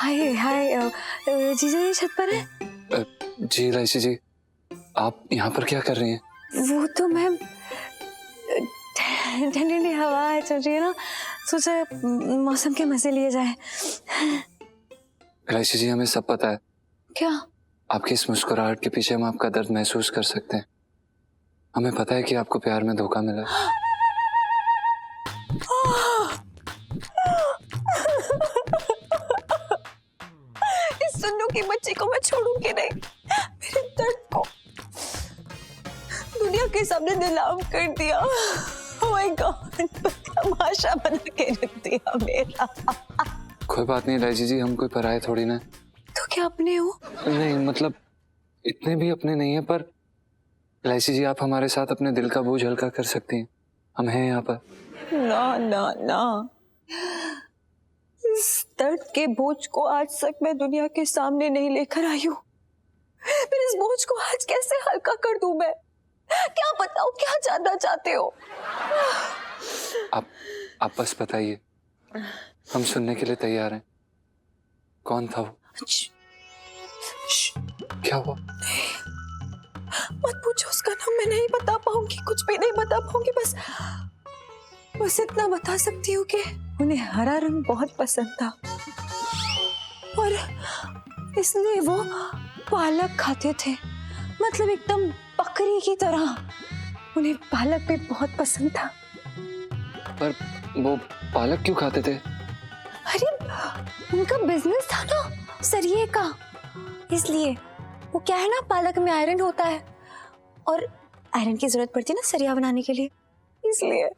हाय हाय जीजा ये छत पर है? जी इलायची जी, आप यहाँ पर क्या कर रही हैं? वो तो मैं ठंडी ठंडी हवा चल रही है ना, सोचा मौसम के मजे लिए जाए। इलायची जी, हमें सब पता है। क्या? आपकी इस मुस्कुराहट के पीछे हम आपका दर्द महसूस कर सकते हैं। हमें पता है कि आपको प्यार में धोखा मिला। इस सुन्नू की बच्ची को मैं छोड़ूंगी नहीं। मेरे दर्द को दुनिया के सामने नीलाम कर दिया। Oh my God, तमाशा बना के रख दिया मेरा। कोई बात नहीं इलायची जी, हम कोई पराये थोड़ी ना। तो क्या अपने हो? नहीं मतलब इतने भी अपने नहीं है, पर इलायची जी आप हमारे साथ अपने दिल का बोझ हल्का कर सकती हैं। हम हैं यहाँ पर। ना ना ना, इस दर्द के बोझ को आज तक मैं दुनिया के सामने नहीं लेकर आई हूँ। फिर इस बोझ को आज कैसे हल्का कर दूं मैं? क्या बताओ, क्या जानना चाहते हो? आप बस बताइए, हम सुनने के लिए तैयार हैं। कौन था वो? क्या हुआ? मत पूछो उसका नाम, मैं नहीं बता पाऊंगी, कुछ भी नहीं बता पाऊंगी। बस इतना बता सकती हूँ कि उन्हें हरा रंग बहुत पसंद था और इसलिए वो पालक खाते थे, मतलब एकदम बकरी की तरह। उन्हें पालक भी बहुत पसंद था। पर वो पालक क्यों खाते थे? अरे उनका बिजनेस था ना सरिये का, इसलिए। वो क्या है ना, पालक में आयरन होता है और आयरन की जरूरत पड़ती है ना सरिया बनाने के लिए, इसलिए।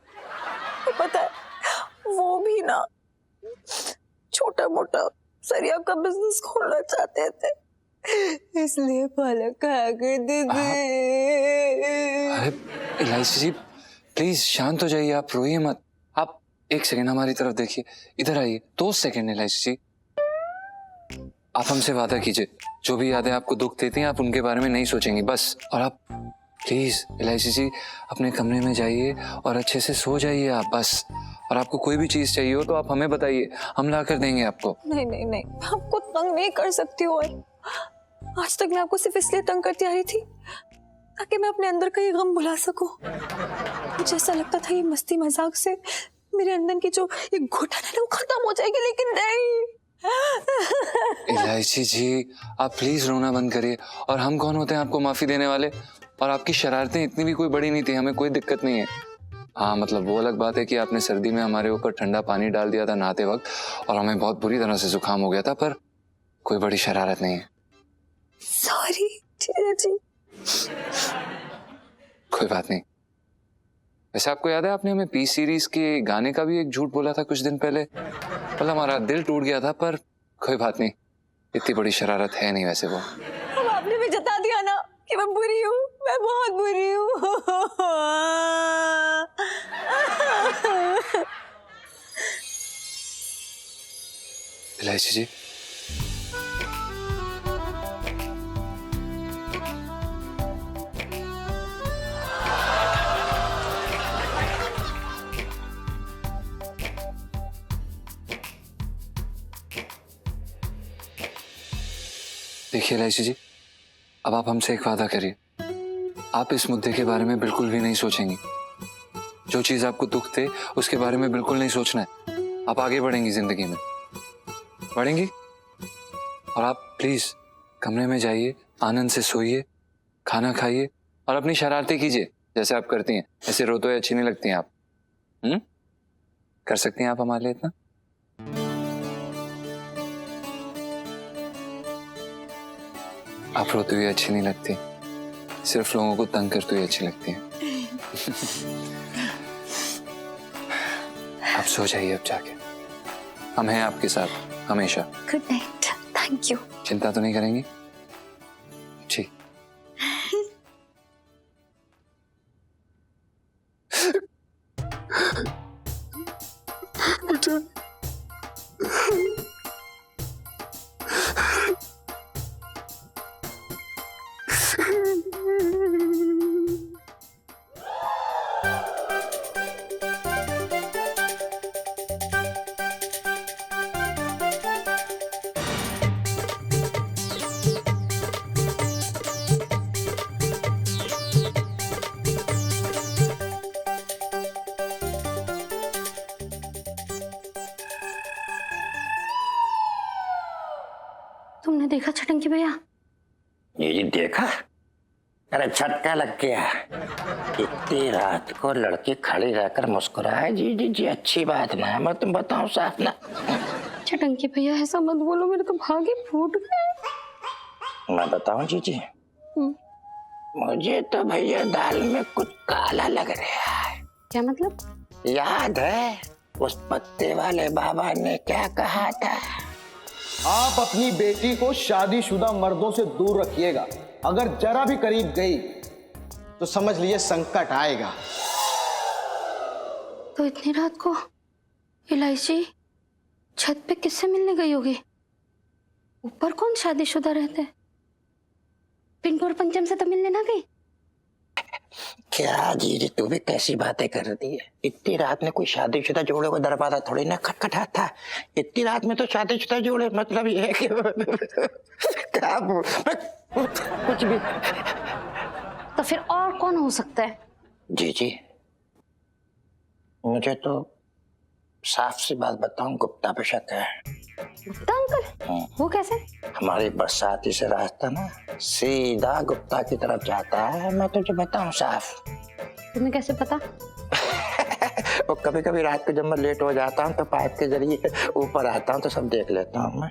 पता है वो भी ना छोटा मोटा सरिया का बिजनेस खोलना चाहते थे, इसलिए पालक खाया करते थे। अरे इलायची जी प्लीज शांत हो जाइए, आप रोइए मत। आप एक सेकंड हमारी तरफ देखिए, इधर आइए। 2 सेकंड इलायची जी, आप हमसे वादा कीजिए, जो भी यादें आपको दुख देती हैं आप उनके बारे में नहीं सोचेंगी बस। और आप प्लीज इलायची जी अपने कमरे में जाइए और अच्छे से सो जाइए आप बस। और आपको कोई भी चीज चाहिए हो तो आप हमें बताइए, हम ला कर देंगे आपको। नहीं नहीं नहीं, मैं आपको तंग नहीं कर सकती हूँ। आज तक मैं आपको सिर्फ इसलिए तंग करती आ रही थी ताकि मैं अपने अंदर का ये गम भुला सकूं। मुझे ऐसा लगता था ये मस्ती मजाक से मेरे अंदर की जो ये घुटन है ना वो खत्म हो जाएगी, लेकिन नहीं। इलायची जी आप प्लीज रोना बंद करिए। और हम कौन होते हैं आपको माफी देने वाले? और आपकी शरारतें इतनी भी कोई बड़ी नहीं थी, हमें कोई दिक्कत नहीं है। हाँ मतलब वो अलग बात है कि आपने सर्दी में हमारे ऊपर ठंडा पानी डाल दिया था नहाते वक्त और हमें बहुत बुरी तरह से जुकाम हो गया था, पर कोई बड़ी शरारत नहीं है। सॉरी जी। कोई बात नहीं। वैसे आपको याद है आपने हमें पी सीरीज के गाने का भी एक झूठ बोला था कुछ दिन पहले? मतलब हमारा दिल टूट गया था, पर कोई बात नहीं, इतनी बड़ी शरारत है नहीं वैसे वो। अब आपने भी जता दिया ना कि मैं बुरी हूँ, मैं बहुत बुरी हूँ। इलायची जी देखिए इलायची जी, अब आप हमसे एक वादा करिए, आप इस मुद्दे के बारे में बिल्कुल भी नहीं सोचेंगी। जो चीज आपको दुख दे उसके बारे में बिल्कुल नहीं सोचना है। आप आगे बढ़ेंगी जिंदगी में, बढ़ेंगी। और आप प्लीज कमरे में जाइए, आनंद से सोइए, खाना खाइए और अपनी शरारतें कीजिए जैसे आप करती हैं। ऐसे रोते हुए अच्छी नहीं लगती हैं आप। कर सकती हैं आप हमारे लिए इतना? आप रोती हुई अच्छी नहीं लगती, सिर्फ लोगों को तंग करती हुई अच्छी लगती हैं। आप सो जाइए अब जाके, हम हैं आपके साथ हमेशा। Good night, thank you. चिंता तो नहीं करेंगी? ठीक। तुमने देखा छटंकी भैया? ये देखा? अरे झटका लग गया। इतनी रात को लड़की खड़ी रहकर मुस्कुराए, जी जी जी अच्छी बात ना है। मैं तुम बताऊं साफ ना। छटंकी भैया ऐसा मत बोलो, मेरे तो भागे फूट गए। मैं बताऊं जी जी, मुझे तो भैया दाल में कुछ काला लग रहा है। क्या मतलब? याद है उस पत्ते वाले बाबा ने क्या कहा था? आप अपनी बेटी को शादीशुदा मर्दों से दूर रखिएगा। अगर जरा भी करीब गई तो समझ लीजिए संकट आएगा। तो इतनी रात को इलायची छत पे किससे मिलने गई होगी? ऊपर कौन शादीशुदा रहते? पिंटू और पंचम से तो मिलने ना गई? क्या जी जी तू भी कैसी बातें कर रही है? इतनी रात में कोई शादीशुदा जोड़े को दरवाजा थोड़ी ना खटखटाता। इतनी रात में तो शादीशुदा जोड़े मतलब ये है कि क्या कुछ भी। तो फिर और कौन हो सकता है? जी जी मुझे तो साफ सी बात बताऊं, गुप्ता पे शक है। गुप्ता अंकल? वो कैसे? हमारी बरसाती से रास्ता ना सीधा गुप्ता की तरफ जाता है। मैं तुझे बताऊं साफ। तुम्हें कैसे पता? वो कभी कभी रात को जब मैं लेट हो जाता हूँ तो पाइप के जरिए ऊपर आता हूँ तो सब देख लेता हूँ मैं।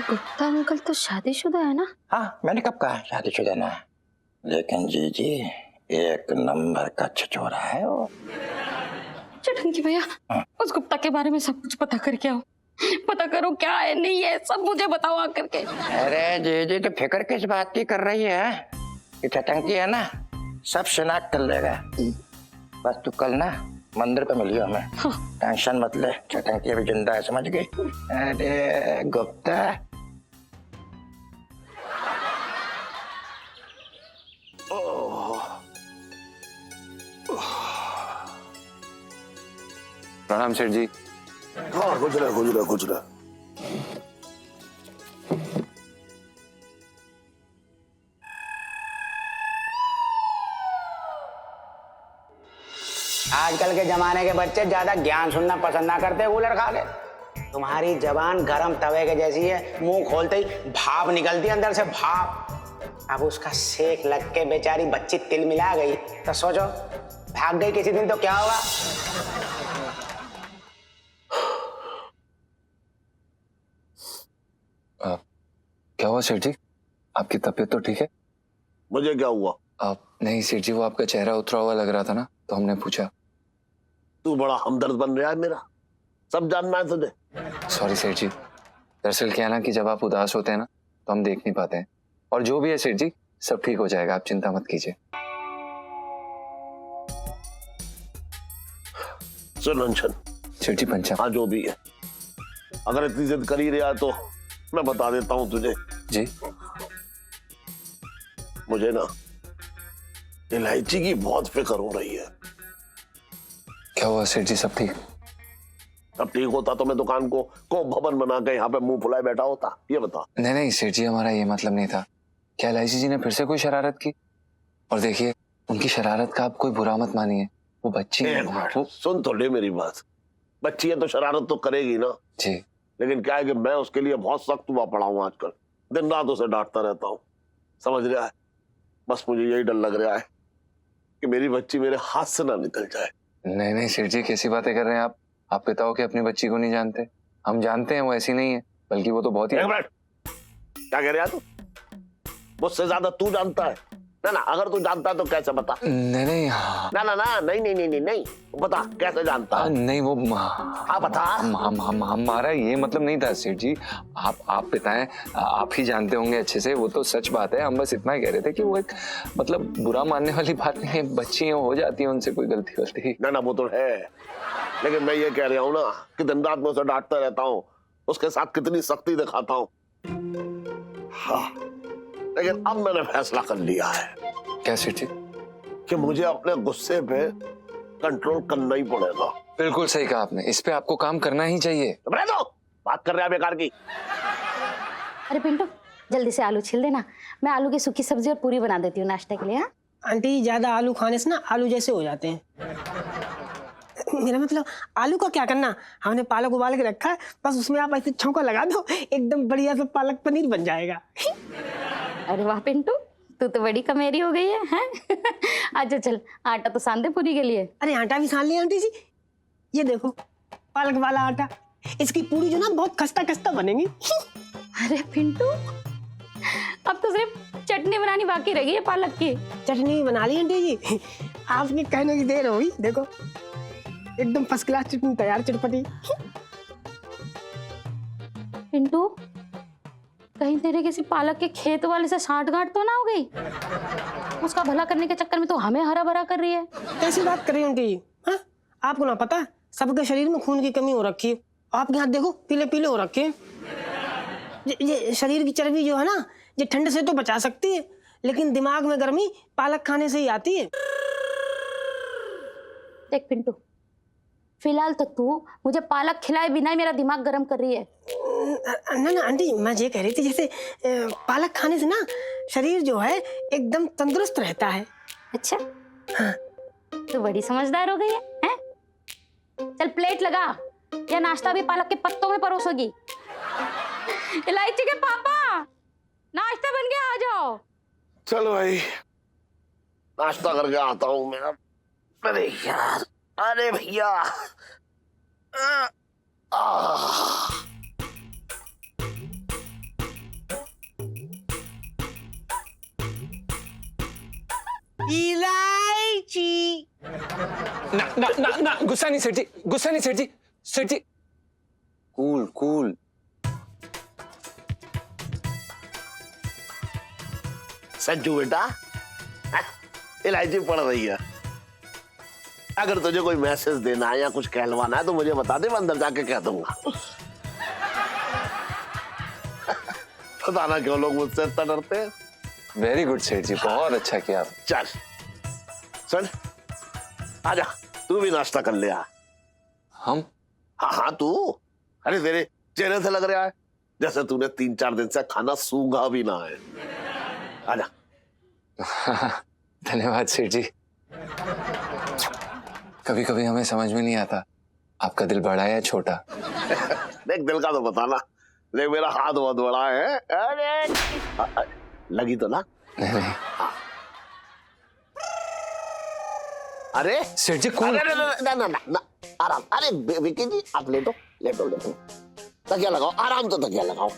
गुप्ता अंकल तो शादीशुदा है ना? हाँ मैंने कब कहा शादीशुदा ना है, लेकिन जी जी एक नंबर का छछोरा है वो। छटंकी भैया उस गुप्ता के बारे में सब कुछ पता करके आओ। पता करो क्या है नहीं है, सब मुझे बताओ आकर के। अरे जी जी तो फिक्र किस बात की कर रही है? ये छटंकी है ना, सब शिनाख्त कर लेगा। बस तू कल ना मंदिर पे मिलियो हमें। हाँ। टेंशन मत ले, छटंकी अभी जिंदा है समझ गई? अरे गुप्ता प्रणाम सेठ जी। हाँ गुजरा गुजरा गुजरा। आजकल के जमाने के बच्चे ज्यादा ज्ञान सुनना पसंद ना करते कूलर खा के। तुम्हारी जबान गरम तवे के जैसी है, मुंह खोलते ही भाप निकलती है अंदर से भाप। अब उसका सेक लग के बेचारी बच्ची तिल मिला गई तो सोचो भाग गई किसी दिन तो क्या होगा? क्या हुआ सेठ जी? आपकी तबीयत तो ठीक है? मुझे क्या हुआ? नहीं सेठ जी, वो आपका चेहरा उतरा हुआ लग रहा था ना, तो हमने पूछा। तू बड़ा हमदर्द बन रहा है मेरा, सब जानना है तुझे। सॉरी सेठ जी, दरअसल क्या है ना कि जब आप उदास होते हैं ना तो हम देख नहीं पाते हैं। और जो भी है सेठ जी सब ठीक हो जाएगा, आप चिंता मत कीजिए। सुन अंशन। सेठ जी पंचा। हाँ जो भी है, अगर इतनी जिद कर ही रहा तो मैं बता देता हूँ तुझे। जी। मुझे ना इलायची की बहुत फिक्र हो रही है। क्या हुआ सेठ जी, सब ठीक? अब ठीक होता तो मैं दुकान को भवन बना के यहाँ पे मुंह फुलाए बैठा होता, ये बता। नहीं नहीं सेठ जी, हमारा ये मतलब नहीं था। क्या इलायची जी ने फिर से कोई शरारत की? और देखिए उनकी शरारत का आप कोई बुरा मत मानिए, वो बच्ची है। सुन तो ले मेरी बात, बच्ची है तो शरारत तो करेगी ना जी, लेकिन क्या है कि मैं उसके लिए बहुत सख्त हुआ पड़ा हूँ आजकल। दिन रात उसे डांटता रहता हूँ, समझ रहा है? बस मुझे यही डर लग रहा है कि मेरी बच्ची मेरे हाथ से ना निकल जाए। नहीं नहीं सेठ जी, कैसी बातें कर रहे हैं आप? आप पिता हो कि अपनी बच्ची को नहीं जानते? हम जानते हैं वो ऐसी नहीं है, बल्कि वो तो बहुत ही। क्या कह रहा है तू? मुझसे ज्यादा तू जानता है ना? अगर तू जानता है तो कैसे बता? नहीं नहीं ना ना ना नहीं नहीं नहीं नहीं नहीं बता कैसे जानता है? नहीं वो हाँ बता। हमारा ये मतलब नहीं था सेठ जी, आप पिता हैं, आप ही जानते होंगे अच्छे से, वो तो सच बात है। हम बस इतना ही कह रहे थे कि वो एक मतलब बुरा मानने वाली बात नहीं है, बच्ची हो जाती है उनसे कोई गलती वलती। ना ना वो तो है, लेकिन मैं ये कह रहा हूँ ना कि दिन रात में उसे डांटता रहता हूँ, उसके साथ कितनी सख्ती दिखाता हूँ। हाँ लेकिन अब मैंने फैसला कर लिया है। क्या सेठ जी? कि मुझे अपने गुस्से पे कंट्रोल करना ही पड़ेगा। बिल्कुल सही कहा आपने, इस पे आपको काम करना ही चाहिए। तो बात कर रहे हैं बेकार की। अरे पिंटू जल्दी से आलू छील देना, मैं आलू की सूखी सब्जी और पूरी बना देती हूँ नाश्ते के लिए। हाँ आंटी ज्यादा आलू खाने से ना आलू जैसे हो जाते हैं। मेरा मतलब आलू का क्या करना, हमने पालक उबाल के रखा है, बस उसमें आप ऐसे छौंका लगा दो, एकदम बढ़िया सा पालक पनीर बन जाएगा। अरे वाह पिंटू, तू तो बड़ी कमेरी हो गई है, हैं? अच्छा चल, आटा तो सान दे पूरी के लिए। अरे आटा भी सान लिया आंटी जी, ये देखो पालक वाला आटा, इसकी पूरी जो ना बहुत खस्ता खस्ता बनेगी। अरे पिंटू, अब तो सिर्फ चटनी बनानी बाकी रह गई है पालक की। चटनी बना ली आंटी जी, आपके कहने की देर होगी, देखो एकदम फर्स्ट क्लास चटनी तैयार, चटपटी। पिंटू, कहीं तेरे किसी पालक के खेत वाले से साठगांठ तो ना हो गई? उसका भला करने के चक्कर में तो हमें हरा भरा कर रही है। कैसी बात कर रही हैं आंटी जी? हाँ, आपको ना पता, सबके शरीर में खून की कमी हो रखी है, आपके हाथ देखो पीले पीले हो रखे हैं। ये शरीर की चर्बी जो है ना, ये ठंड से तो बचा सकती है, लेकिन दिमाग में गर्मी पालक खाने से ही आती है। देख पिंटू, फिलहाल तो तू मुझे पालक खिलाए बिना ही मेरा दिमाग गर्म कर रही है। ना ना आंटी, मैं ये कह रही थी जैसे पालक खाने से ना शरीर जो है एकदम तंदुरुस्त रहता है। अच्छा, हाँ। तू बड़ी समझदार हो गई है, हैं? चल प्लेट लगा, या नाश्ता भी पालक के पत्तों में परोसोगी। इलायची के पापा, नाश्ता बन गया, आ जाओ। चलो भाई, नाश्ता करके आता हूँ मैं। अरे यार, अरे भैया, इलायची। ना ना ना ना, गुस्सा नहीं सेठ जी, गुस्सा नहीं सेठ जी, सेठ जी कूल कूल। संजू बेटा, इलायची पड़ रही है। अगर तुझे कोई मैसेज देना है या कुछ कहलवाना है तो मुझे बता दे, मैं अंदर जाके कह दूंगा। पता ना क्यों लोग मुझसे इतना डरते हैं। वेरी गुड सेठ जी, बहुत अच्छा किया। चल सुन, आजा, तू भी नाश्ता कर ले। हम? हाँ हाँ तू, अरे तेरे चेहरे से लग रहा है जैसे तूने 3-4 दिन से खाना सूंघा भी ना है। आजा। धन्यवाद सेठ जी। कभी कभी हमें समझ में नहीं आता आपका दिल बड़ा है या छोटा। देख, दिल का तो बताना, देख मेरा हाथ बहुत बड़ा है। अरे लगी तो ना? नहीं नहीं। अरे सेठ जी कौन? अरे ना ना ना ना, आराम। अरे विकी जी, आप लेटो लेटो लेटो, तकिया लगाओ, आराम से तकिया लगाओ।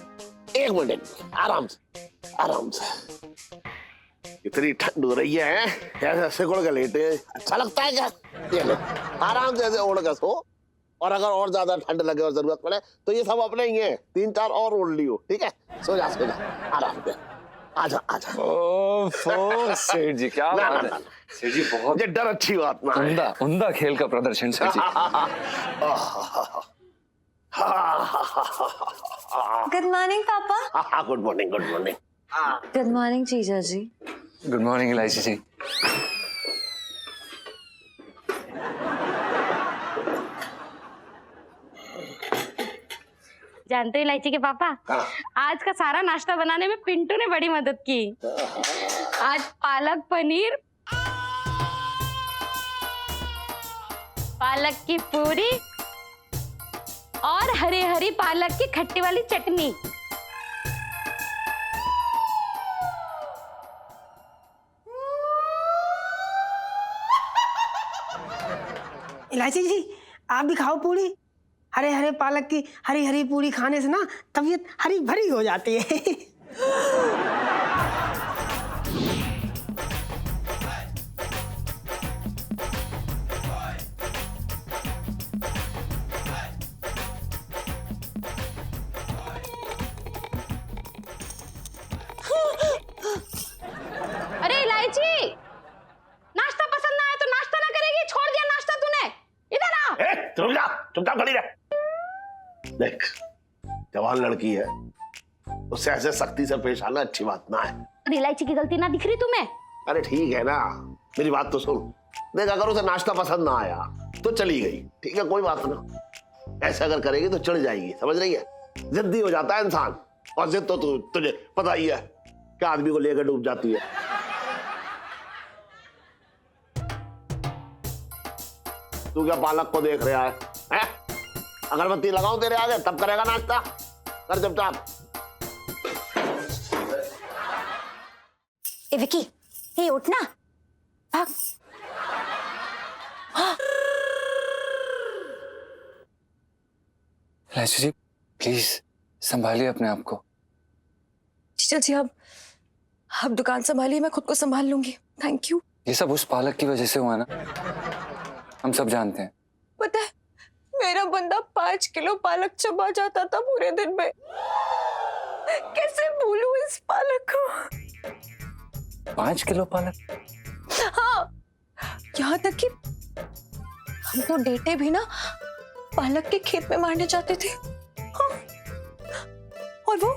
1 मिनट, आराम से आराम से। इतनी ठंड हो रही है, ऐसे सिकुड़ के लेटे अच्छा लगता है क्या? ये लो, आराम से ऐसे ओढ़ के सो, और अगर और ज्यादा ठंड लगे और जरूरत पड़े तो ये सब अपने ही है, 3-4 और ओढ़ लियो, ठीक है? सो जा आराम से। आजा आजा। ओफो सेठ जी, क्या बात है सेठ जी, बहुत ये डर अच्छी बात ना है। उम्दा उम्दा खेल का प्रदर्शन सेठ जी। गुड मॉर्निंग पापा। Good morning, good morning. Good morning जीजा जी। गुड मॉर्निंग इलायची जी। जानते हो इलायची के पापा, आज का सारा नाश्ता बनाने में पिंटू ने बड़ी मदद की। आज पालक पनीर, पालक की पूरी और हरी हरी पालक की खट्टी वाली चटनी। इलायची जी, आप भी खाओ पूरी। हरे हरे पालक की हरी हरी पूरी खाने से ना तबीयत हरी भरी हो जाती है। अरे इलायची, नाश्ता पसंद ना आया तो नाश्ता ना करेगी? छोड़ दिया नाश्ता तूने? इधर आ। रुक जा, चुपचाप खड़ी रह। देख, जवान लड़की है, उससे ऐसे सख्ती से पेश आना अच्छी बात ना है। अरे इलायची की गलती ना दिख रही तुम्हें? अरे ठीक है ना, मेरी बात तो सुन। देख, अगर उसे नाश्ता पसंद ना आया तो चली गई, ठीक है, कोई बात ना। ऐसा अगर करेगी तो चढ़ जाएगी, समझ रही है? जिद्दी हो जाता है इंसान, और जिद तो तुझे पता ही है कि आदमी को लेकर डूब जाती है। तू क्या पालक को देख रहा है? अगरबत्ती लगाऊं तेरे आगे तब करेगा नाश्ता? कर चुपचाप। ए विकी, ये उठ ना, भाग। इलायची जी प्लीज संभालिए अपने आप को। चल जी, अब दुकान संभालिए, मैं खुद को संभाल लूंगी। Thank you. ये सब उस पालक की वजह से हुआ ना, हम सब जानते हैं। पता है, मेरा बंदा 5 किलो पालक चबा जाता था पूरे दिन में। कैसे भूलूं इस पालक को? 5 किलो पालक? हाँ, यहाँ तक कि हम तो डेटे भी ना पालक के खेत में मारने जाते थे। हाँ। और वो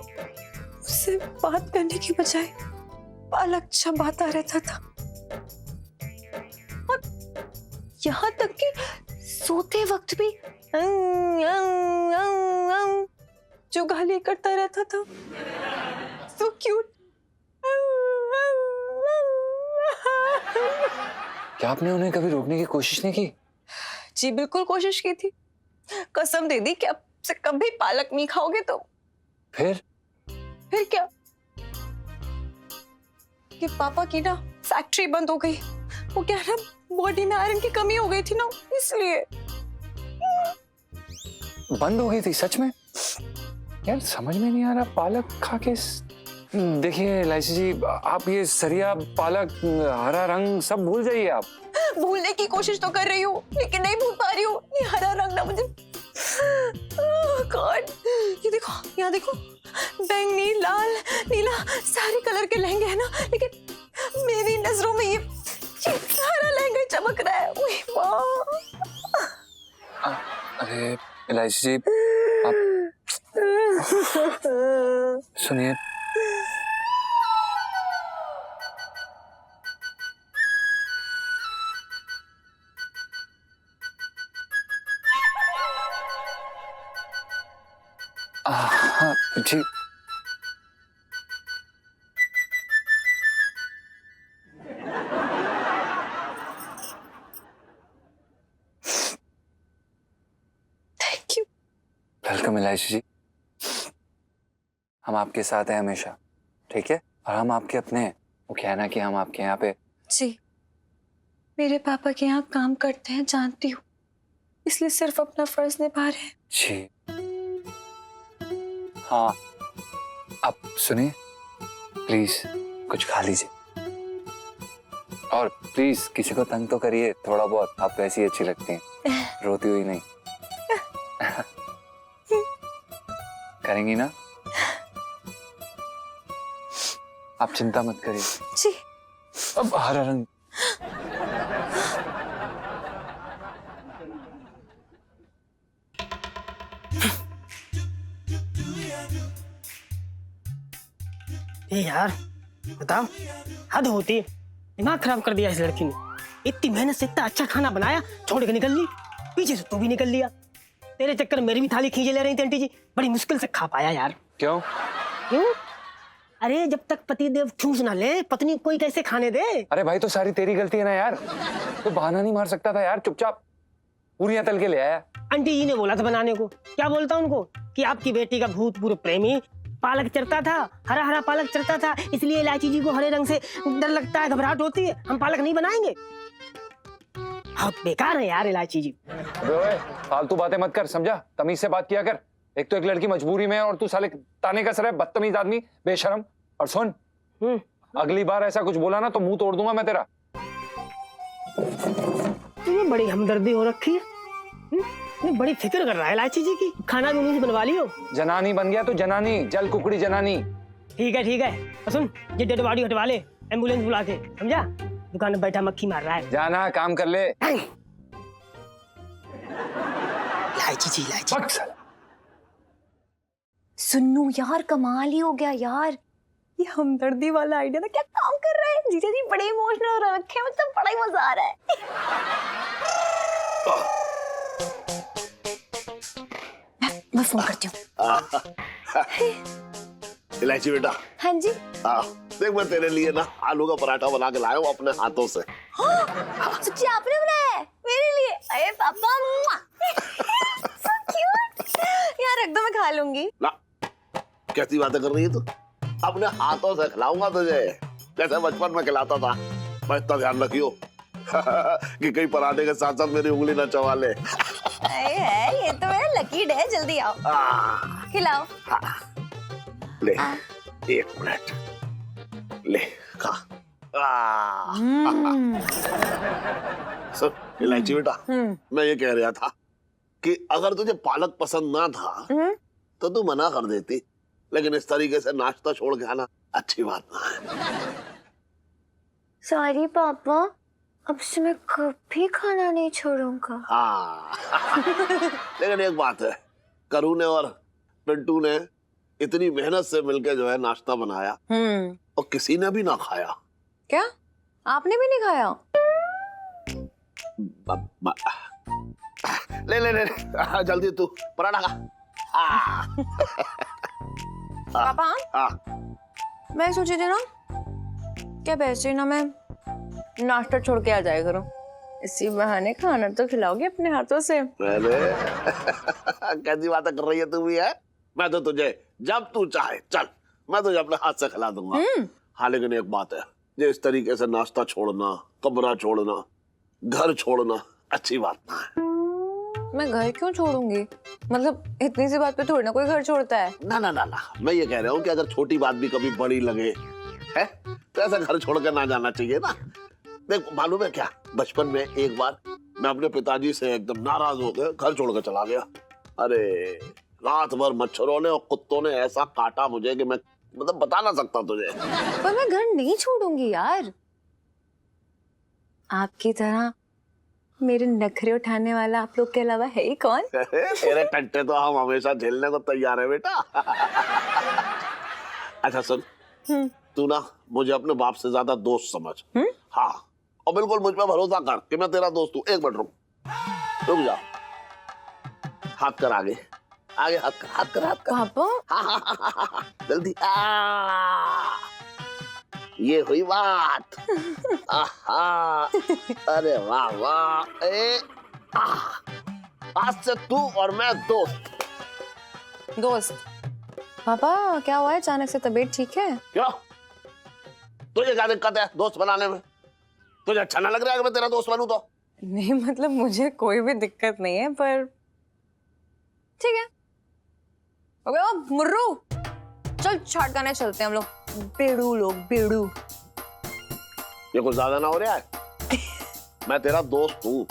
उससे बात करने की बजाय पालक चबाता रहता था। और यहाँ तक कि सोते वक्त भी जो गाली करता रहता था। So cute. क्या आपने उन्हें कभी रोकने की कोशिश नहीं की? जी बिल्कुल कोशिश की थी, कसम दे दी कि अब से कभी पालक नहीं खाओगे। तो फिर क्या कि पापा की ना फैक्ट्री बंद हो गई। वो क्या ना, बॉडी में आयरन की कमी हो गई थी ना, इसलिए। बंद हो गई थी सच में? यार समझ में नहीं आ रहा, पालक खा के देखिए इलायची जी, आप ये सरिया पालक हरा रंग सब भूल जाइए। आप भूलने की कोशिश तो कर रही हूँ लेकिन नहीं भूल पा रही हूँ। ये हरा रंग ना मुझे गॉड, ये देखो, यहाँ देखो, बैंगनी, लाल, नीला सारे कलर के लहंगे हैं ना, लेकिन मेरी नजरों में ये हरा लहंगा चमक रहा है। ओए वाह। अरे इलायची जी आप सुनिए, हाँ जी, थैंक यू। वेलकम इलायची जी। हम आपके साथ हैं हमेशा, ठीक है? और हम आपके अपने हैं। वो क्या है ना कि हम आपके यहाँ पे। जी, मेरे पापा के यहाँ काम करते हैं, जानती हूँ, इसलिए सिर्फ अपना फर्ज निभा रहे हैं। जी हाँ, आप सुनिए प्लीज, कुछ खा लीजिए और प्लीज किसी को तंग तो करिए थोड़ा बहुत, आप वैसी ही अच्छी लगती हैं, रोती हुई नहीं। करेंगी ना? आप चिंता मत करिए। जी। अब हरा रंग ये यार बताओ, हद होती है। दिमाग खराब कर दिया इस लड़की ने। इतनी मेहनत से इतना अच्छा खाना बनाया, छोड़ के निकल ली, पीछे से तू भी निकल लिया। तेरे चक्कर में मेरी भी थाली खींचे ले रही थी आंटी जी, बड़ी मुश्किल से खा पाया यार। क्यों? क्यों? अरे जब तक पति देव ठूस ना ले, पत्नी कोई कैसे खाने दे? अरे भाई तो सारी तेरी गलती है ना यार, तो बहाना नहीं मार सकता था यार, चुपचाप पूरियां तल के ले आया। आंटी जी ने बोला था बनाने को, क्या बोलता उनको कि आपकी बेटी का भूतपूर्व प्रेमी पालक चरता था, हरा हरा पालक चरता था, इसलिए इलायची जी को हरे रंग से डर लगता है, घबराहट होती है, हम पालक नहीं बनाएंगे। आप बेकार है यार इलायची जी। अबे ओए, फालतू बातें मत कर, समझा? तमीज से बात किया कर। एक तो एक लड़की मजबूरी में है और तू साले ताने कसर है, बदतमीज आदमी, बेशरम। और सुन, अगली बार ऐसा कुछ बोला ना तो मुंह तोड़ दूंगा मैं तेरा। तुम्हें बड़ी हमदर्दी हो रखी है, बड़ी फिक्र कर रहा है इलायची जी की। खाना भी उन्हीं से बनवा लियो। जनानी बन गया तो जनानी, जल कुकड़ी जनानी। ठीक है ठीक है, और सुन, ये डेड बॉडी हटवा ले, एम्बुलेंस बुला के, समझा? दुकान में बैठा मक्खी मार रहा है। जाना, काम कर ले। इलायची जी, इलायची। सुन्नू यार, कमाल ही हो गया यार, ये हमदर्दी वाला आइडिया ना क्या काम कर रहा है। जीजा जी बड़े इमोशनल हो रखे हैं, मतलब बड़ा ही मजा आ रहा है। मैं फोन करती हूँ। इलायची बेटा। हाँ जी। देख मैं तेरे लिए ना आलू का पराठा बना के लाया हूँ अपने हाथों से। सच्ची आपने बनाया है मेरे लिए? अरे पापा so cute. यार रख दो, मैं खा लूंगी. ना कैसी बातें कर रही है तू? अपने हाथों से खिलाऊंगा तुझे, जैसे बचपन में खिलाता था. मैं इतना ध्यान रखियो कि कहीं पराठे के साथ साथ मेरी उंगली न चबा ले. ये तो मेरा लकी डे है. जल्दी आओ, खिलाओ. ले 1 मिनट, ले खा. सुन इलायची बेटा, मैं ये कह रहा था कि अगर तुझे पालक पसंद ना था तो तू मना कर देती, लेकिन इस तरीके से नाश्ता छोड़ के आना अच्छी बात ना है. सॉरी पापा, अब से मैं कभी खाना नहीं छोड़ूंगा. हाँ लेकिन एक बात है, करू ने और पिंटू ने इतनी मेहनत से मिलके जो है नाश्ता बनाया और किसी ने भी ना खाया. क्या आपने भी नहीं खाया? ले ले ले, ले. जल्दी तू पराठा खा. पापा मैं सोची थी ना क्या वैसे ना मैं नाश्ता छोड़ के आ जाया करूं, इसी बहाने खाना तो खिलाओगे अपने हाथों से. कैसी बातें कर रही है तू भी है? मैं तो तुझे जब तू चाहे चल, मैं तुझे अपने हाथ से खिला दूंगा. हाँ लेकिन एक बात है, ये इस तरीके से नाश्ता छोड़ना, कमरा छोड़ना, घर छोड़ना अच्छी बात ना है. मैं घर क्यों छोड़ूंगी? मतलब इतनी सी बात पे थोड़ी ना कोई घर छोड़ता है. ना ना ना ना, मैं ये कह रहा हूँ कि अगर छोटी बात भी कभी बड़ी लगे है तो ऐसा घर छोड़ कर ना जाना चाहिए ना. देख मालूम है क्या, बचपन में एक बार मैं अपने पिताजी से एकदम नाराज हो गया, घर छोड़ कर चला गया. अरे रात भर मच्छरों ने और कुत्तों ने ऐसा काटा मुझे कि मैं मतलब बता ना सकता तुझे. पर मैं घर नहीं छोड़ूंगी यार. आपकी तरह मेरे नखरे उठाने वाला आप लोग के अलावा है ही कौन? तेरे टट्टे तो हम हमेशा झेलने को तैयार है बेटा. अच्छा सुन, तू ना मुझे अपने बाप से ज्यादा दोस्त समझ. हाँ और बिल्कुल मुझ पर भरोसा कर कि मैं तेरा दोस्त हूँ. 1 मिनट रुक जा. हाथ कर आगे, आगे हाथ कर, हाथ कर, हाथ कर. पापा जल्दी. ये हुई बात. अरे वाह वाह. आज से तू और मैं दोस्त. पापा क्या हुआ है, अचानक से तबीयत ठीक है? क्यों, तुझे क्या दिक्कत है दोस्त बनाने में? तुझे अच्छा ना लग रहा है कि मैं तेरा दोस्त बनूं तो? नहीं मतलब मुझे कोई भी दिक्कत नहीं है, पर ठीक है. अबे ओ मुर्रू, चल छाट गाने चलते हैं हम लोग. बेड़ू लोग बेड़ू. ये कुछ ज्यादा ना हो रहा है? मैं तेरा दोस्त हूँ,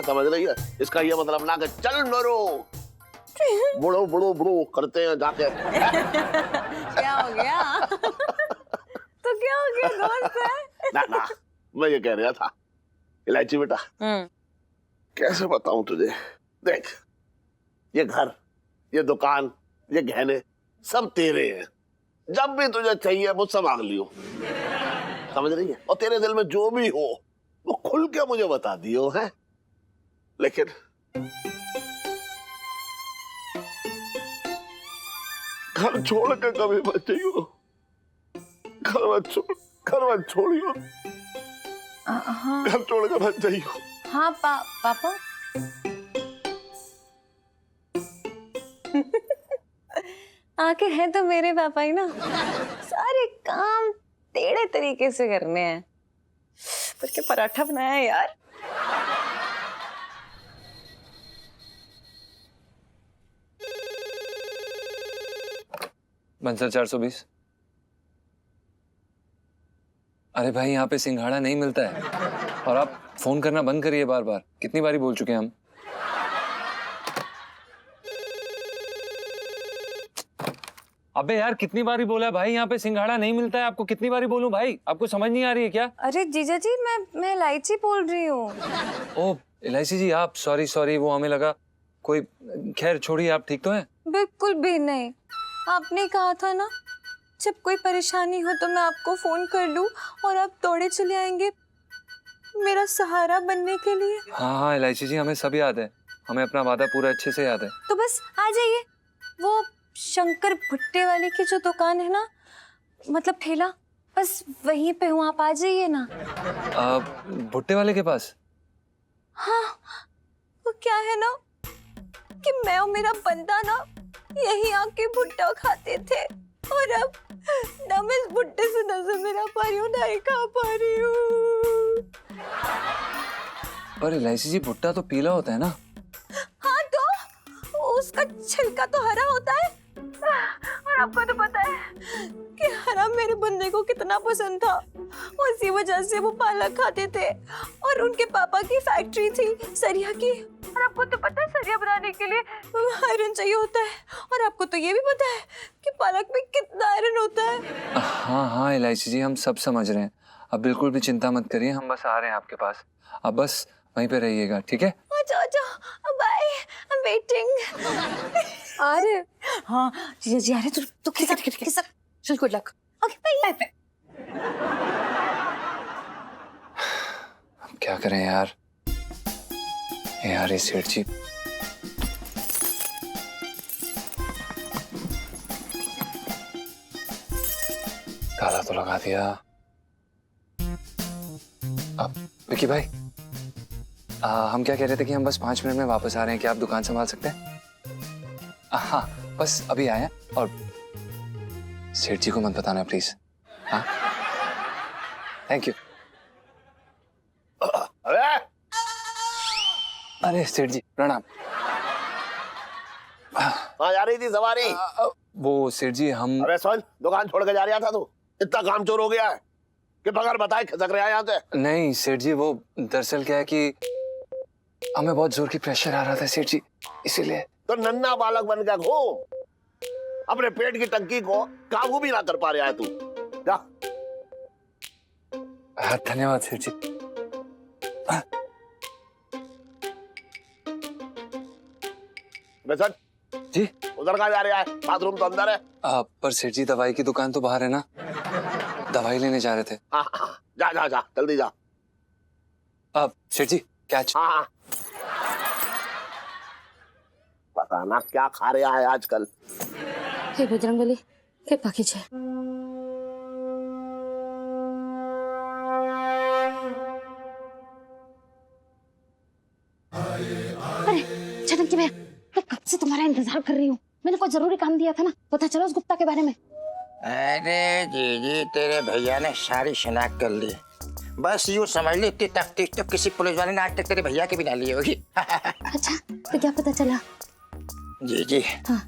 समझ रही है? इसका ये मतलब ना कि चल नरो बुड़ो बुड़ो बुड़ो करते हैं जाके. क्या हो गया? तो क्या हो गया, दोस्त है. ना ना, मैं ये कह रहा था इलायची बेटा, कैसे बताऊं तुझे. देख ये घर, ये दुकान, ये गहने सब तेरे हैं. जब भी तुझे चाहिए मुझसे मांग लियो, समझ रही है? और तेरे दिल में जो भी हो वो खुल के मुझे बता दियो है. लेकिन घर छोड़ के कभी मत जाइयो. घर मत छोड़ियो. हाँ घर छोड़ के मत जाइयो. हाँ पापा. आके हैं तो मेरे पापा ही ना. सारे काम टेढ़े तरीके से करने हैं. पर क्या पराठा बनाया है यार. बंसर 420. अरे भाई यहाँ पे सिंघाड़ा नहीं मिलता है और आप फोन करना बंद करिए बार बार. कितनी बारी बोल चुके हैं हम. अबे यार कितनी बारी बोला है भाई, यहाँ पे सिंघाड़ा नहीं मिलता है. आपको कितनी बारी बोलूं भाई, आपको समझ नहीं आ रही है क्या? अरे जीजा जी मैं इलायची बोल रही हूँ. ओ इलायची जी, आप सॉरी वो हमें लगा कोई. खैर छोड़िए, आप ठीक तो हैं? बिल्कुल भी नहीं. आपने कहा था ना जब कोई परेशानी हो तो मैं आपको फोन कर लूं और आप दौड़े चले आएंगे मेरा सहारा बनने के लिए. हाँ इलायची जी, हमें सब याद है. हमें अपना वादा पूरा अच्छे से याद है. तो बस आ जाइए. वो शंकर भुट्टे वाले की जो दुकान है ना, मतलब ठेला, बस वहीं पे हूँ. आप आ जाइए ना. भुट्टे वाले के पास? हाँ वो क्या है ना कि मैं और मेरा बंदा ना यही आके भुट्टा खाते थे, और अब ना मैं इस भुट्टे से नजर मिला पा रही हूँ, ना ही खा पा रही हूँ। पर इलायची जी, भुट्टा तो पीला होता है ना? हाँ तो उसका छिलका तो हरा होता है, और आपको तो पता है कि हरा मेरे बंदे को कितना पसंद था। उसी वजह से वो पालक खाते थे, और उनके पापा की फैक्ट्री थी सरिया की, और आपको तो पता है सरिया बनाने के लिए आयरन चाहिए होता है, और आपको तो ये भी पता है कि पालक में कितना आयरन होता है। हाँ हाँ इलायची जी, हम सब समझ रहे हैं। अब बिल्कुल भी चिंता मत करिए, हम बस आ रहे हैं आपके पास। अब बस वहीं पे रहिएगा, ठीक है? अच्छा अच्छा, बाय, आई एम वेटिंग। आ रहे? हाँ जी जी, आ रहे। तू किसक चल, good luck. Okay bye bye. अब क्या करें यार ये सेठ जी। ताला तो लगा दिया। अब विकी भाई, हम क्या कह रहे थे कि हम बस 5 मिनट में वापस आ रहे हैं, क्या आप दुकान संभाल सकते हैं? हाँ बस अभी आए हैं, और सेठ जी को मत बताना प्लीज। हाँ थैंक यू। अरे सेठ जी प्रणाम। कहाँ जा रही थी सवारी? वो सेठ जी हम। अरे सुन, दुकान छोड़ के जा रहा था तू? इतना काम चोर हो गया है कि बगैर बताए खिसक रहा है यहाँ से। नहीं सेठ जी, वो दरअसल क्या है कि हमें बहुत जोर की प्रेशर आ रहा था सेठ जी, इसीलिए। तो नन्ना बालक बन के घूम, अपने पेट की टंकी को काबू भी ना कर पा रहा है तू। जा। धन्यवाद सेठ जी। बेसन जी उधर कहाँ जा रहा है? बाथरूम तो अंदर है। पर सेठ जी, दवाई की दुकान तो बाहर है ना, दवाई लेने जा रहे थे। हाँ हाँ, जा जा जा, जल्दी जा। सेठ जी कैच। हाँ हाँ, पता ना क्या खा रहा है आजकल। हे बजरंगबली, कृपा कीजिए। अरे छटंकी भैया, मैं कब से तुम्हारा इंतजार कर रही हूँ। मैंने कोई जरूरी काम दिया था ना, पता चला उस गुप्ता के बारे में? अरे जी तेरे भैया ने सारी शिनाख्त कर ली। बस यूँ समझ ली, इतनी तफ्तीश तो किसी पुलिस वाले ने आज तक तेरे भैया की भी ना ली होगी। अच्छा तो क्या पता चला? जी हाँ।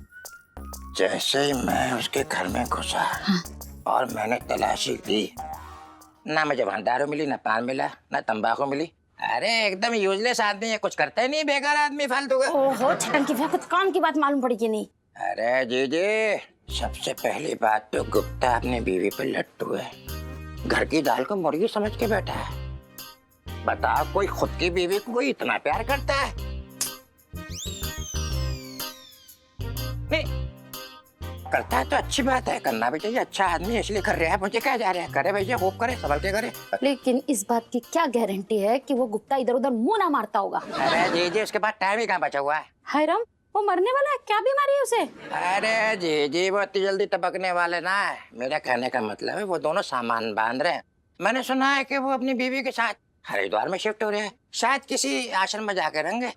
जैसे ही मैं उसके घर में घुसा, हाँ। और मैंने तलाशी ली, ना मुझे वहाँ दारू मिली, ना पान मिला, ना तंबाकू मिली। अरे एकदम यूजलेस आदमी है, कुछ करता ही नहीं, बेकार आदमी फालतू का। ओहो छटंकी भैया, कुछ काम की बात मालूम पड़ी कि नहीं? अरे जी सबसे पहली बात तो गुप्ता अपनी बीवी पे लट्टू है, घर की दाल को मुर्गी समझ के बैठा है। बताओ, कोई खुद की बीवी को कोई इतना प्यार करता है? नहीं करता है तो अच्छी बात है, करना भी चाहिए, अच्छा आदमी है इसलिए कर रहा है। मुझे क्या जा रहा है, करे भैया, खूब करे, संभल के करे। लेकिन इस बात की क्या गारंटी है कि वो गुप्ता इधर उधर मुंह ना मारता होगा? अरे जी उसके बाद टाइम ही कहाँ बचा हुआ है। हाय राम, वो मरने वाला है, क्या बीमारी है उसे? अरे जी वो इतनी जल्दी टपकने वाले ना है। मेरा कहने का मतलब है वो दोनों सामान बांध रहे हैं। मैंने सुना है कि वो अपनी बीवी के साथ हरिद्वार में शिफ्ट हो रहे हैं, शायद किसी आश्रम में जाके रहेंगे।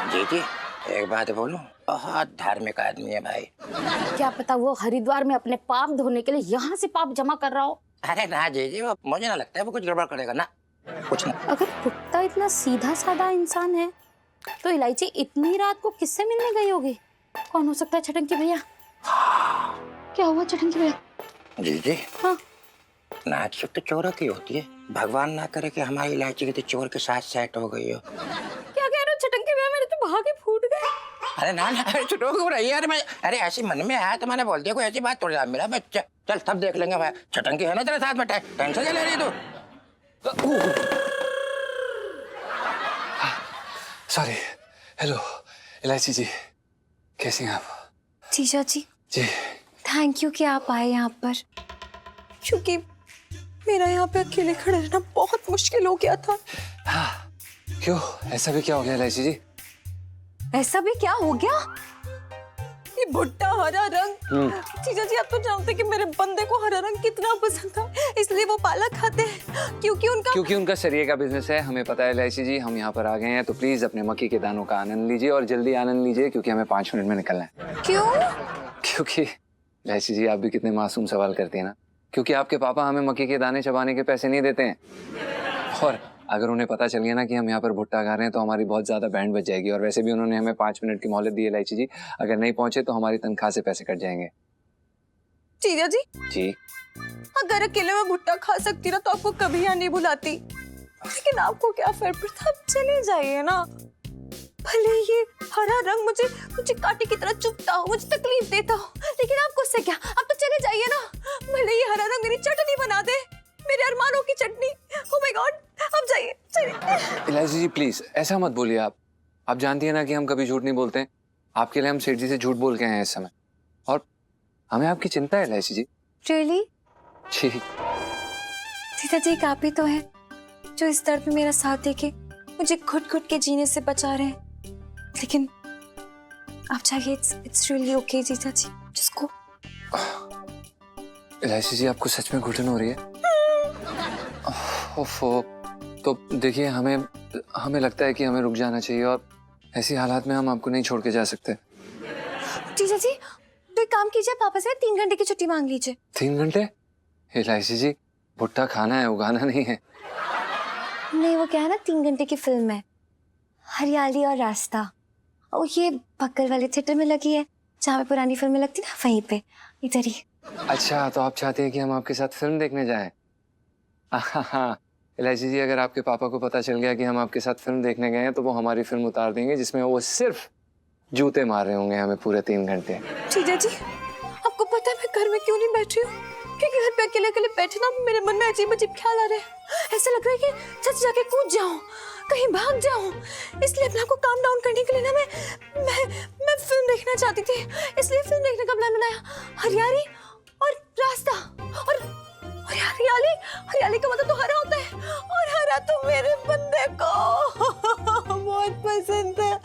जी एक बात बोलूं, बहुत धार्मिक आदमी है भाई। क्या पता वो हरिद्वार में अपने पाप धोने के लिए यहाँ से पाप जमा कर रहा हो। अरे ना जी वो, मुझे ना लगता है वो कुछ गड़बड़ करेगा ना, कुछ ना। अगर गुप्ता इतना सीधा साधा इंसान है तो इलायची इतनी रात को किससे मिलने गई होगी? कौन हो सकता है छटंकी भैया? क्या हुआ छटंकी भैया? जी हाँ। नाच तो चोरों की होती है, भगवान ना करे कि हमारी इलायची के चोर के साथ सेट हो गई हो। क्या कह रहे हो छटंकी भैया, मेरे तो भागे फूट गए। अरे ना छुटो क्यों रही है? अरे ऐसी मन में आया तो मैंने बोल दिया, कोई ऐसी बात थोड़ी। मेरा बच्चा चल तब देख लेंगे भाई, छटंकी है ना तेरे साथ में, टेंशन ले रही तू? सॉरी। हेलो इलायची जी, कैसी हैं आप? जीजा जी जी थैंक यू कि आप आए यहाँ पर, क्योंकि मेरा यहाँ पे अकेले खड़े रहना बहुत मुश्किल हो गया था। हाँ क्यों, ऐसा भी क्या हो गया इलायची जी? ऐसा भी क्या हो गया? ये भुट्टा हरा रंग। जीजा जी आप तो जानते कि मेरे बंदे को हरा रंग कितना पसंद था, इसलिए वो पालक खाते हैं क्योंकि उनका सरिये का बिजनेस है। हमें पता है इलायची जी, हम यहाँ पर आ गए हैं, तो प्लीज अपने मक्की के दानों का आनंद लीजिए और जल्दी आनंद लीजिए, क्योंकि हमें 5 मिनट में निकलना है। क्यों? क्योंकि इलायची जी आप भी कितने मासूम सवाल करती है ना, क्योंकि आपके पापा हमें मक्की के दाने चबाने के पैसे नहीं देते हैं, और अगर उन्हें पता चल गया ना कि हम यहाँ पर भुट्टा खा रहे हैं तो हमारी बहुत ज्यादा बैंड बच जाएगी। और वैसे भी उन्होंने हमें 5 मिनट की मोहलत दी है इलायची जी, अगर नहीं पहुंचे तो हमारी तनख्वाह से पैसे कट जाएंगे। जीजा जी जी अगर अकेले में भुट्टा खा सकती ना तो आपको कभी यहाँ नहीं बुलाती, लेकिन आपको क्या फर्क पड़ता, आप चले जाइए ना। भले ये हरा रंग मुझे कांटे की तरह चुभता हो, मुझे तकलीफ देता हो, लेकिन आपको उससे क्या, आप तो चले जाइए ना। भले ये हरा रंग मेरी चटनी बना दे, मेरे अरमानों की चटनी। ओह माय गॉड, आप जाइए चलिए। इलायची जी प्लीज ऐसा मत बोलिए। आप जानती है ना कि हम कभी झूठ नहीं बोलते हैं। आपके लिए हम सेठ जी से झूठ बोल के आए हैं इस समय, और हमें आपकी चिंता है इलायची जी। रियली? जी जीजा जी एक आप ही तो है जो इस दर्द में मेरा साथ देके मुझे घुट-घुट के जीने से बचा रहे हैं, लेकिन आप चाहिए, इट्स रियली ओके जीजा जी, जिसको। इलायची जी आपको सच में घुटन हो रही है? ओफो, तो देखिए हमें लगता है कि हमें रुक जाना चाहिए, और ऐसी हालात में हम आपको नहीं छोड़ के जा सकते। जीजा जी तो एक काम कीजिए, पापा से 3 घंटे की छुट्टी मांग लीजिए। 3 घंटे? इलायची जी भुट्टा खाना है, उगाना नहीं है। नहीं वो क्या है ना, 3 घंटे की फिल्म है, हरियाली और रास्ता, और ये बक्कल वाले थिएटर में लगी है जहाँ पे पुरानी फिल्में लगती ना, वहीं पे इधर ही। अच्छा, तो आप चाहते हैं कि हम आपके साथ फिल्म देखने जाएं? हाँ इलायची जी, अगर आपके पापा को पता चल गया कि हम आपके साथ फिल्म देखने गए हैं तो वो हमारी फिल्म उतार देंगे, जिसमें वो सिर्फ जूते मार रहे होंगे हमें पूरे 3 घंटे। जीजा जी आपको पता है मैं घर में क्यों नहीं बैठ रही हूँ? क्योंकि घर पे अकेले अकेले बैठे ना मेरे मन में अजीब अजीब ख्याल आ रहे हैं। ऐसा लग रहा है कि छत जाके कूद जाऊं, कहीं भाग जाऊं। इसलिए अपने आप को काम डाउन करने के लिए ना मैं फिल्म देखना चाहती थी, इसलिए फिल्म देखने का प्लान बनाया। हरियाली और रास्ता, और हरियाली का मतलब तो हरा होता है, और हरा तो मेरे बंदे को बहुत पसंद है,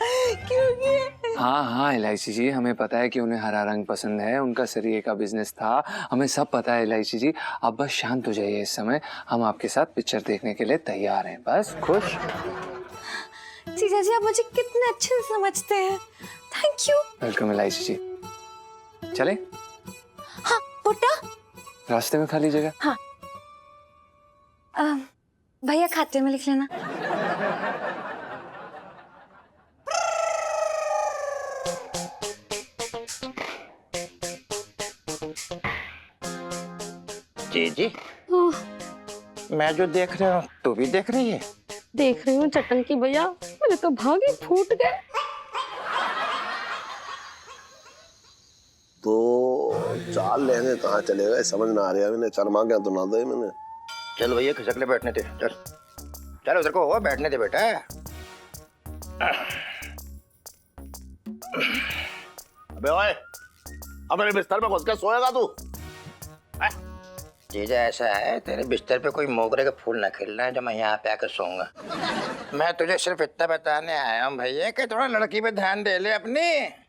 क्योंकि हाँ इलायची जी, हमें पता है कि उन्हें हरा रंग पसंद है, उनका सरिये का बिजनेस था, हमें सब पता है इलायची जी। आप बस शांत हो जाइए इस समय, हम आपके साथ पिक्चर देखने के लिए तैयार हैं, बस खुश। जीजा जी आप मुझे कितने अच्छे से समझते हैं, थैंक यू। वेलकम इलायची जी। चले? हाँ भुट्टा रास्ते में खा लीजिएगा। हाँ भैया खाते में लिख लेना। जी मैं जो देख रहा हूँ तू भी देख रही है? देख रही हूँ चटंकी भैया, मेरे तो भागे फूट गए। तो चाल लेने कहाँ चले गए, समझ ना आ रहा है। मैंने शर्मा क्या तो ना दे मैंने। चल भैया खिसक ले, बैठने दे, चल चल उधर को हो, बैठने दे बेटा। अबे ओए, अब मेरे बिस्तर में घुस के सोएगा तू? जीजा ऐसा है, तेरे बिस्तर पे कोई मोगरे का फूल ना खिलना है जो मैं यहाँ पे आकर सोऊंगा। मैं तुझे सिर्फ इतना बताने आया हूँ भैया कि थोड़ा लड़की पे ध्यान दे ले अपनी।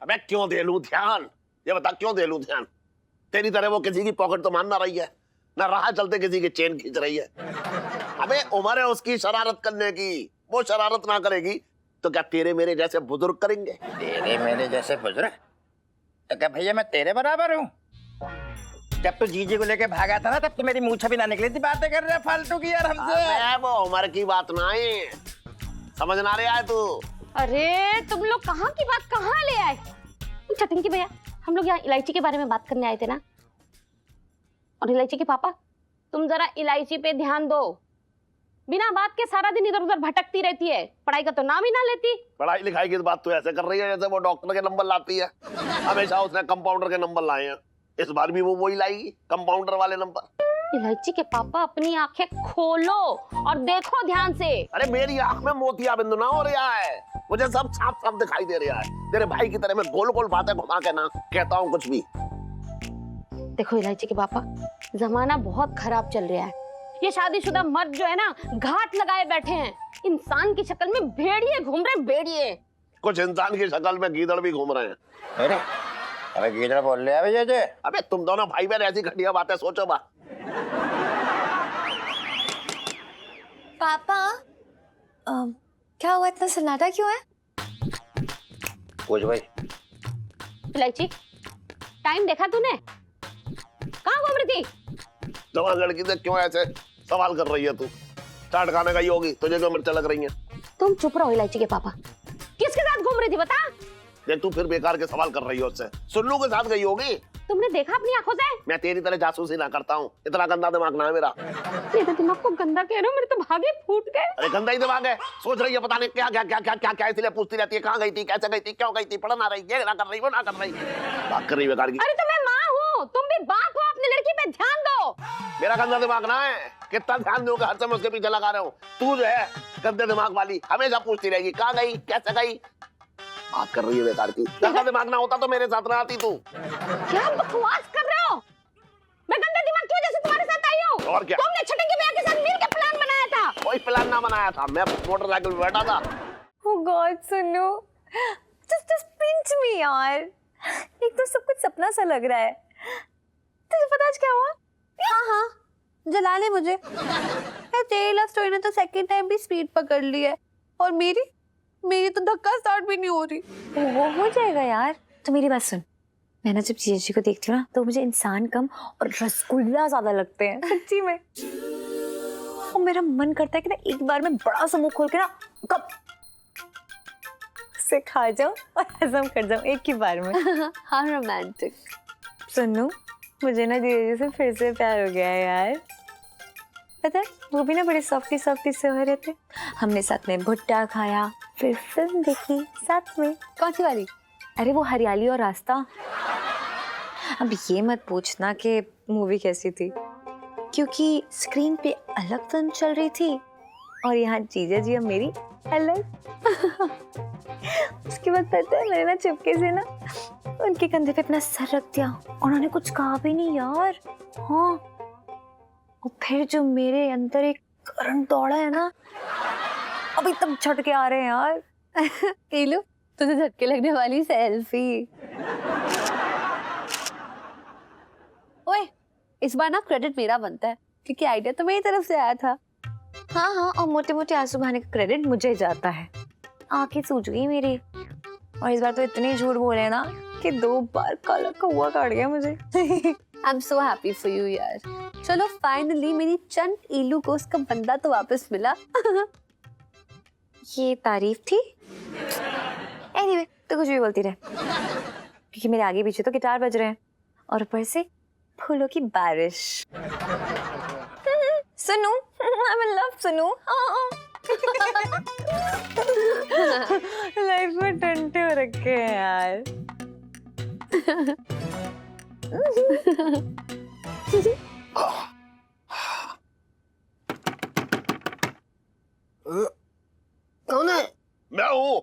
अबे क्यों दे लूं ध्यान, ये बता क्यों दे लूं ध्यान? तेरी तरह वो किसी की पॉकेट तो मान ना रही है, ना राह चलते किसी की चेन खींच रही है। अबे उम्र है उसकी शरारत करने की, वो शरारत ना करेगी तो क्या तेरे मेरे जैसे बुजुर्ग करेंगे? तेरे मेरे जैसे बुजुर्ग? तो क्या भैया मैं तेरे बराबर हूँ? जब तू जीजी को लेके भागा था ना, तब तो मेरी मूंछ भी ना निकली थी बातें कर रहे फालतू की यार हमसे। वो उम्र की बात ना है, समझ ना रहा है तू? अरे तुम लोग कहाँ की बात कहाँ ले आए? चटंकी भैया, हम लोग यहाँ इलायची के बारे में बात करने आए थे ना। और इलायची के पापा, तुम जरा इलायची पे ध्यान दो। बिना बात के सारा दिन इधर उधर भटकती रहती है, पढ़ाई का तो नाम ही ना लेती। पढ़ाई लिखाई की बात तो ऐसे कर रही है जैसे वो डॉक्टर के नंबर लाती है। हमेशा उसने कंपाउंडर के नंबर लाए हैं, इस बार भी वो वही लाएगी, कंपाउंडर वाले नंबर। इलायची के पापा अपनी आंखें खोलो और देखो ध्यान से। अरे मेरी आंख में मोतिया बिंदु ना हो रहा है, मुझे सब साफ साफ दिखाई दे रहा है। तेरे भाई की तरह मैं गोल गोल बातें घुमा के ना कहता हूँ कुछ भी। देखो इलायची के पापा, जमाना बहुत खराब चल रहा है। ये शादीशुदा मर्द जो है ना, घाट लगाए बैठे हैं। इंसान की शक्ल में भेड़िए घूम रहे, भेड़िए। कुछ इंसान की शक्ल में गीदड़ भी घूम रहे हैं। अरे अबे कीचड़ बोल रहे हैं भैया जी। अबे तुम दोनों भाई बहन ऐसी घटिया बातें सोचो बा। पापा क्या हुआ, इतना सन्नाटा क्यों है? पूछ भाई। इलायची, टाइम देखा तूने? कहाँ घूम रही थी? जवान लड़की से क्यों ऐसे सवाल कर रही है तू? चाट खाने का ही होगी, तुझे क्यों मिर्चा लग रही है? तुम चुप रहो इलायची के पापा। किसके साथ घूम रही थी बता? देख तू फिर बेकार के सवाल कर रही है उससे। सुल्लू के साथ गई होगी। तुमने देखा अपनी आंखों से? मैं तेरी तरह जासूसी ना करता हूँ, इतना गंदा दिमाग ना है मेरा। ये तो दिमाग को गंदा कह रहे हो, मेरे तो भागे फूट गए। अरे गंदा ही दिमाग है, सोच रही है पता नहीं क्या क्या क्या क्या क्या क्या, इसलिए पूछती रहती है कहाँ गई थी, कैसे गई थी, क्यों गई थी, पढ़ ना रही, ये ना कर रही, वो ना कर रही, बात कर रही बेकार की। अरे तो मैं माँ हूँ, तुम भी बाप हो, अपनी लड़की पे ध्यान दो। मेरा गंदा दिमाग ना है, कितना ध्यान दूंगा, हर समय उसके पीछे लगा रहे हो। तू जो है गंदे दिमाग वाली हमेशा पूछती रहेगी कहाँ गई, कैसे गई, बात कर रही है बेकार की। गंदा दिमाग ना होता तो मेरे साथ ना आती तू। क्या बकवास कर रहे हो? मैं गंदे दिमाग की वजह से तुम्हारे साथ आई हूँ। और क्या? तुमने छठंगी भैया के साथ मिलकर प्लान बनाया था। कोई प्लान ना बनाया था, मैं मोटरसाइकिल पे बैठा था। Oh God, सुनो, just pinch me यार। एक तो सब कुछ सपना सा लग रहा है। तुझे पता आज क्या हुआ? हाँ, जला ले मुझे। तेरी लव स्टोरी ने तो सेकंड टाइम भी स्पीड पकड़ ली है, और मेरी तो धक्का स्टार्ट भी नहीं हो रही। वो हो जाएगा यार। तो मेरी बात सुन, मैं ना जब जीजी को देखती हूँ ना तो मुझे इंसान कम और रसगुल्ला ज्यादा लगते हैं, सच्ची में। और मेरा मन करता है कि ना एक बार में बड़ा सा मुंह खोल के ना कब से खा जाऊं और हजम कर जाऊं एक ही बार में। हाँ, रोमांटिक। सुनो, मुझे ना जीजी से फिर से प्यार हो गया है यार। पता है, वो भी ना बड़े सॉफ्टी से हो रहे थे। हमने साथ में भुट्टा खाया, फिर फिल्म देखी साथ में। कौन सी वाली? अरे वो हरियाली और रास्ता। अब ये मत पूछना कि मूवी कैसी थी, क्योंकि स्क्रीन पे अलग फिल्म चल रही थी और यहाँ जीजा जी और मेरी अलग। उसके बाद पता है, मैंने ना चुपके से ना उनके कंधे पे अपना सर रख दिया, उन्होंने कुछ कहा भी नहीं यार। हाँ, और फिर जो मेरे अंदर एक करंट दौड़ा है ना, अभी तक झटके आ रहे हैं यार। ये लो, तुझे झटके लगने वाली सेल्फी। ओए, इस बार ना क्रेडिट मेरा बनता है, क्योंकि आइडिया तो मेरी तरफ से आया था। हाँ, और मोटे मोटे आंसू बहाने का क्रेडिट मुझे जाता है। आंखें सूज गई मेरी, और इस बार तो इतने झूठ बोले ना कि 2 बार काला कौवा काट गया मुझे। I am so happy for you यार। चलो फाइनली मेरी चंट इलू को उसका बंदा तो वापस मिला। ये तारीफ थी। एनीवे, तो कुछ भी बोलती रहे, क्योंकि मेरे आगे पीछे तो गिटार बज रहे हैं और ऊपर से फूलों की बारिश। सुनू, आई विल लव सुनू। लाइफ में टंटे हो रखे हैं यार। कौन है? मैं हूँ।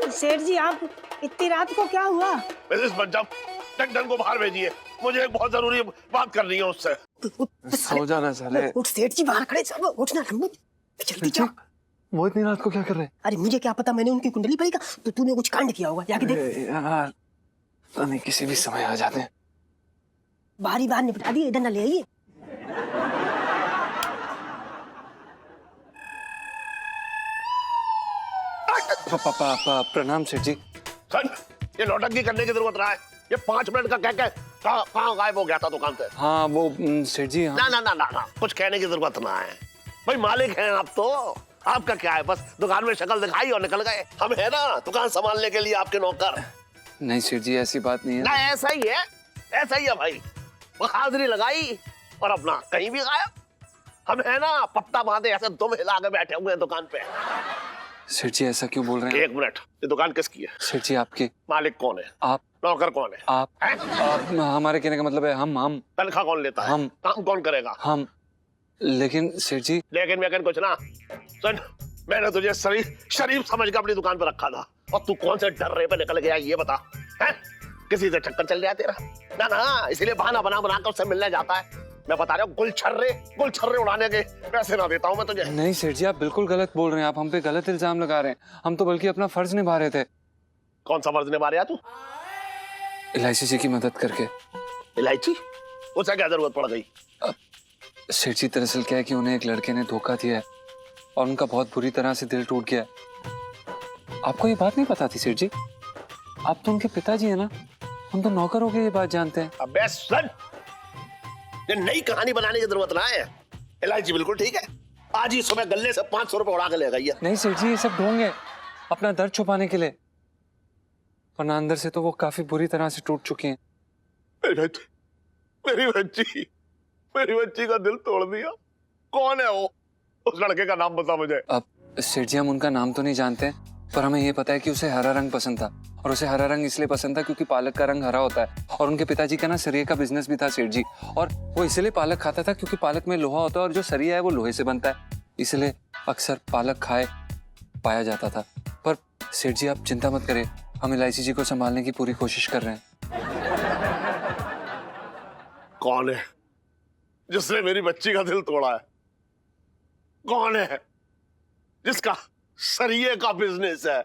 सेठ जी आप इतनी रात को क्या हुआ? मिसेस पंजाब, टंडन को बाहर भेजिए, मुझे एक बहुत जरूरी बात करनी है उससे। सो जाना साले। उठ सेठ जी, बाहर खड़े, चलो उठना, जल्दी जा। वो इतनी रात को क्या कर रहे हैं? अरे मुझे क्या पता, मैंने उनकी कुंडली पढ़ी का, तो तूने कुछ कांड किया होगा, जाके देख। यार, पता नहीं किसी भी समय आ जाते हैं। बाहर निपटा दिए, इधर ना ले आइए। प्रणाम सेठ जी। सन, ये नौटंकी करने की जरूरत रहा है। ये 5 मिनट का क्या कहाँ गायब हो गया था दुकान से? हाँ वो सेठ जी, हाँ। ना, कुछ कहने की जरूरत ना है। भाई मालिक हैं आप तो, आपका क्या है, बस दुकान में शक्ल दिखाई और निकल गए। हम है ना दुकान संभालने के लिए आपके नौकर। नहीं सेठ जी, ऐसी बात नहीं है। ना ऐसा ही है भाई। वो हाजिरी लगाई और अपना कहीं भी गायब। हम है ना पत्ता बांधे ऐसे दुम हिला के बैठे हुए हैं दुकान पे। सेठ जी ऐसा क्यों बोल रहे हैं? 1 मिनट, ये दुकान किसकी है? सेठ जी आपकी। मालिक कौन है? आप। नौकर कौन है? आप। हैं? हमारे कहने का मतलब है हम। तनख्वाह कौन लेता है? हम। काम कौन करेगा? हम। लेकिन सेठ जी। लेकिन कुछ ना। सुन, मैंने तुझे शरीफ समझ के अपनी दुकान पर रखा था, और तू कौन से डर्रे पे निकल गया ये बता। हैं? किसी से चक्कर चल जाए तेरा? ना, इसलिए बहाना बना कर उससे मिलने जाता है। मैं बता रहा हूँ, गुलछर्रे उड़ाने के पैसे ना देता हूँ मैं तुझे। नहीं सेठ जी, आप बिल्कुल गलत बोल रहे हैं। आप हम पे गलत इल्जाम लगा रहे हैं। हम तो बल्कि अपना फर्ज निभा रहे थे। कौन सा फर्ज निभा रहा तू? इलायची जी की मदद करके। इलायची? उसे क्या जरूरत पड़ गई? सेठ जी दरअसल क्या है कि उन्हें एक लड़के ने धोखा दिया है और उनका बहुत बुरी तरह से दिल टूट गया है। आपको ये बात नहीं पता थी सेठ जी? आप तो उनके पिताजी है ना, हम तो नौकर हो गए, ये बात जानते हैं। अबे सुन, ये नई कहानी बनाने की जरूरत ना है। इलायची बिल्कुल ठीक है, आज ही सुबह गले से 500 रुपए उड़ा के ले गई है। नहीं सेठ जी, ये सब ढोंग है अपना दर्द छुपाने के लिए, वरना अंदर से तो वो काफी बुरी तरह से टूट चुकी हैं। मेरी बच्ची का दिल तोड़ दिया। कौन है वो? उस लड़के का नाम बता मुझे। अब सेठ जी हम उनका नाम तो नहीं जानते, पर हमें ये पता है कि उसे हरा रंग पसंद था, और उसे हरा रंग इसलिए पसंद था क्योंकि पालक का रंग हरा होता है, और उनके पिताजी का ना सरिये का बिजनेस भी था सेठ जी, और वो इसलिए पालक खाता था क्योंकि पालक में लोहा होता है और जो सरिया है वो लोहे से बनता है, इसलिए अक्सर पालक खाए पाया जाता था। पर सेठ जी आप चिंता मत करें, हम इलायची जी को संभालने की पूरी कोशिश कर रहे हैं। कौन है जिसने मेरी बच्ची का दिल तोड़ा है? कौन है जिसका सरिये का बिजनेस है?